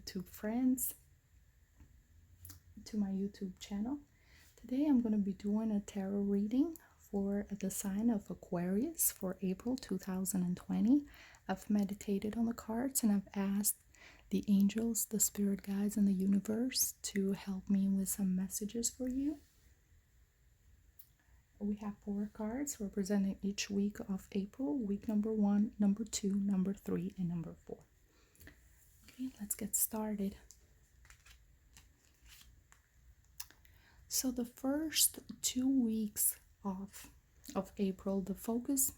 YouTube friends, to my YouTube channel. Today I'm going to be doing a tarot reading for the sign of Aquarius for April 2020. I've meditated on the cards and I've asked the angels, the spirit guides, and the universe to help me with some messages for you. We have 4 cards representing each week of April, week number 1, number 2, number 3, and number 4. Okay, let's get started. So the first 2 weeks of April, the focus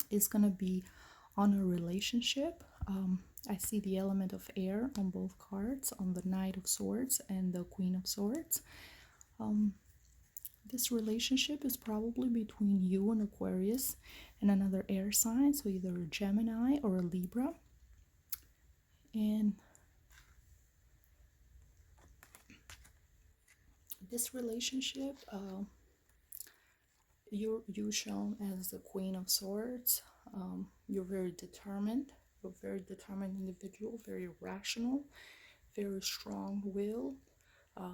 is going to be on a relationship. I see the element of air on both cards, on the Knight of Swords and the Queen of Swords. This relationship is probably between you and Aquarius and another air sign, so either a Gemini or a Libra. And this relationship, you're shown as the Queen of Swords. You're very determined. You're a very determined individual, very rational, very strong will. A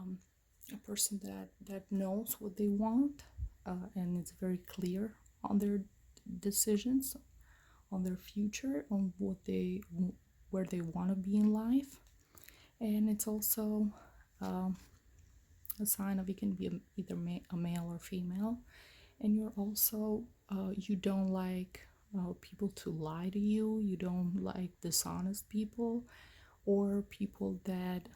person that knows what they want and is very clear on their decisions, on their future, on where they want to be in life. And it's also a sign of, it can be either a male or female. And you're also you don't like people to lie to you. You don't like dishonest people or people that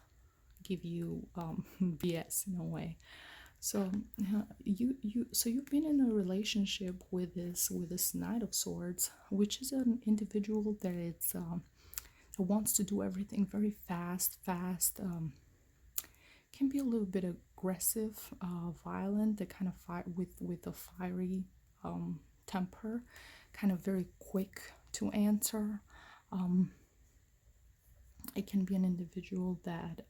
give you BS in a way. So you've been in a relationship with this Knight of Swords, which is an individual that wants to do everything very fast. Can be a little bit aggressive, violent. They kind of fight with a fiery temper, kind of very quick to answer. It can be an individual that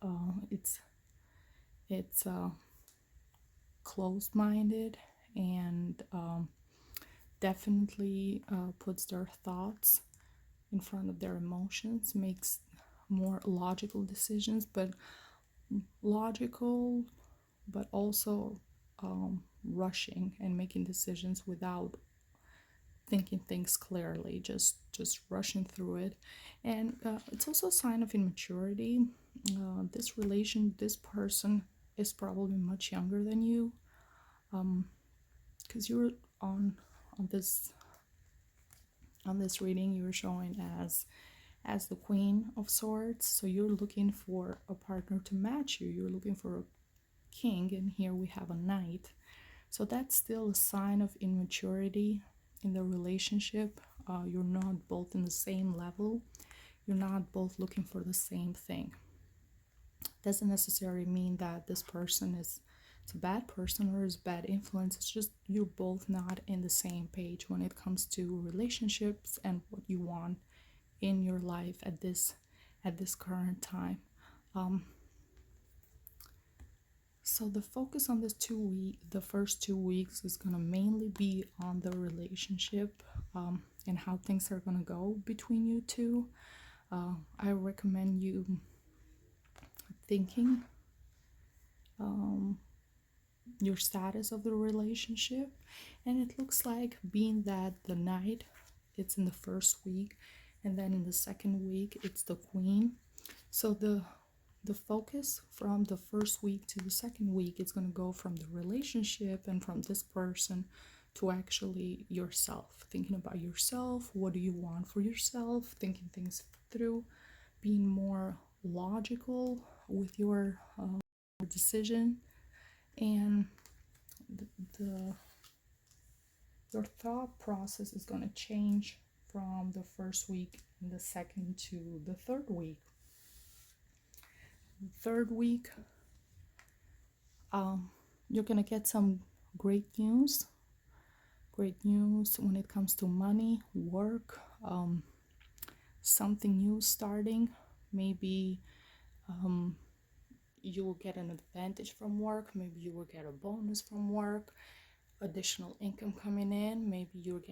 it's closed-minded and definitely puts their thoughts in front of their emotions, makes more logical decisions, but also rushing and making decisions without thinking things clearly, just rushing through it. And it's also a sign of immaturity. This person is probably much younger than you, because you're on this reading, you're showing as the Queen of Swords, so you're looking for a partner to match you. You're looking for a king, and here we have a knight. So that's still a sign of immaturity in the relationship. You're not both in the same level. You're not both looking for the same thing. Doesn't necessarily mean that this person it's a bad person or is bad influence. It's just you're both not in the same page when it comes to relationships and what you want in your life at this current time. So the focus on the first 2 weeks is going to mainly be on the relationship and how things are going to go between you two. I recommend you thinking your status of the relationship, and it looks like, being that the Knight, it's in the first week, and then in the second week it's the Queen. So the focus from the first week to the second week is going to go from the relationship and from this person to actually yourself, thinking about yourself. What do you want for yourself? Thinking things through, being more logical with your decision, and your thought process is going to change from the first week and the second to the third week. Third week, you're gonna get some great news when it comes to money, work, something new starting. Maybe you will get an advantage from work. Maybe you will get a bonus from work, additional income coming in. Maybe you're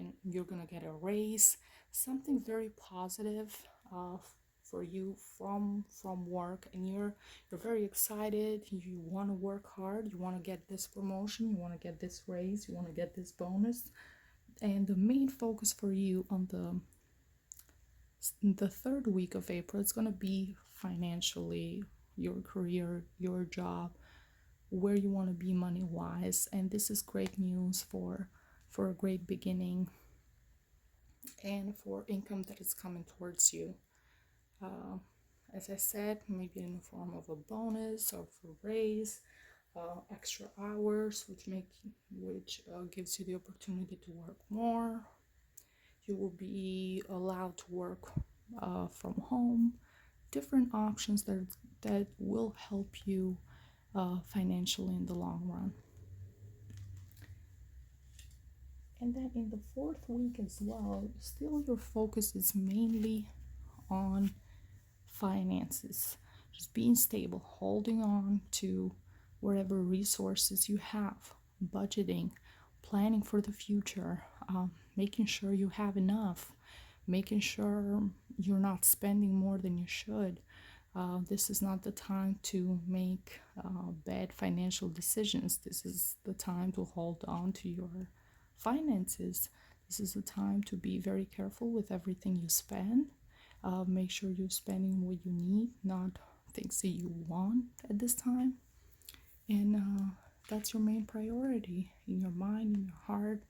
gonna get a raise. Something very positive for you from work, and you're very excited. You want to work hard, you want to get this promotion, you want to get this raise, you want to get this bonus. And the main focus for you on the third week of April, it's going to be financially, your career, your job, where you want to be money wise. And this is great news for a great beginning and for income that is coming towards you. As I said, maybe in the form of a bonus or a raise, extra hours, which gives you the opportunity to work more. You will be allowed to work from home. Different options that will help you financially in the long run. And then in the fourth week as well, still your focus is mainly on finances, just being stable, holding on to whatever resources you have, budgeting, planning for the future, making sure you have enough, making sure you're not spending more than you should. This is not the time to make bad financial decisions. This is the time to hold on to your finances. This is the time to be very careful with everything you spend. Make sure you're spending what you need, not things that you want at this time. And that's your main priority in your mind, in your heart,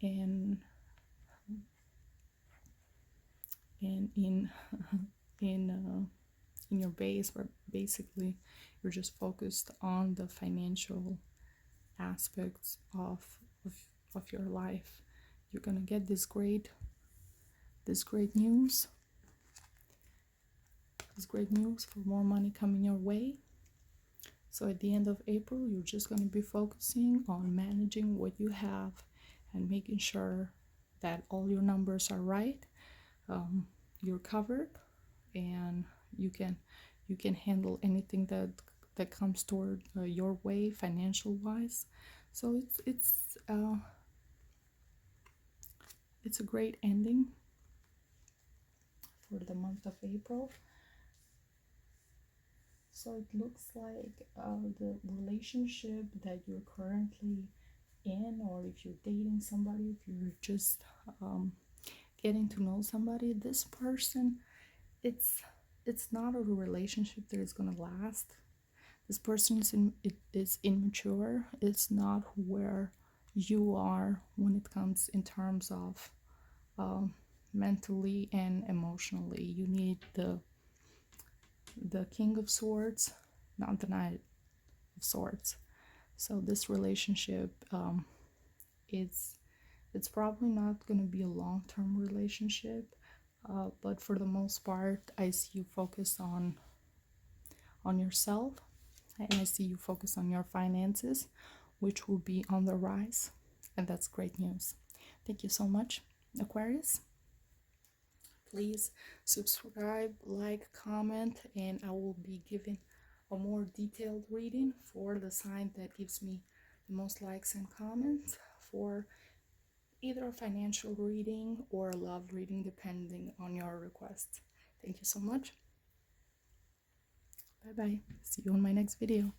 and in in your base, where basically you're just focused on the financial aspects of your life. You're gonna get this great news. This great news for more money coming your way. So at the end of April, you're just going to be focusing on managing what you have and making sure that all your numbers are right. You're covered, and you can handle anything that comes toward your way financial wise. So it's a great ending for the month of April. So it looks like the relationship that you're currently in, or if you're dating somebody, if you're just getting to know somebody, this person, it's not a relationship that is going to last. This person is immature. It's not where you are when it comes in terms of mentally and emotionally. You need the King of Swords, not the Knight of Swords. So this relationship, it's probably not going to be a long-term relationship, but for the most part, I see you focus on yourself, and I see you focus on your finances, which will be on the rise, and that's great news. Thank you so much, Aquarius. Please subscribe, like, comment, and I will be giving a more detailed reading for the sign that gives me the most likes and comments, for either a financial reading or a love reading, depending on your request. Thank you so much. Bye bye. See you on my next video.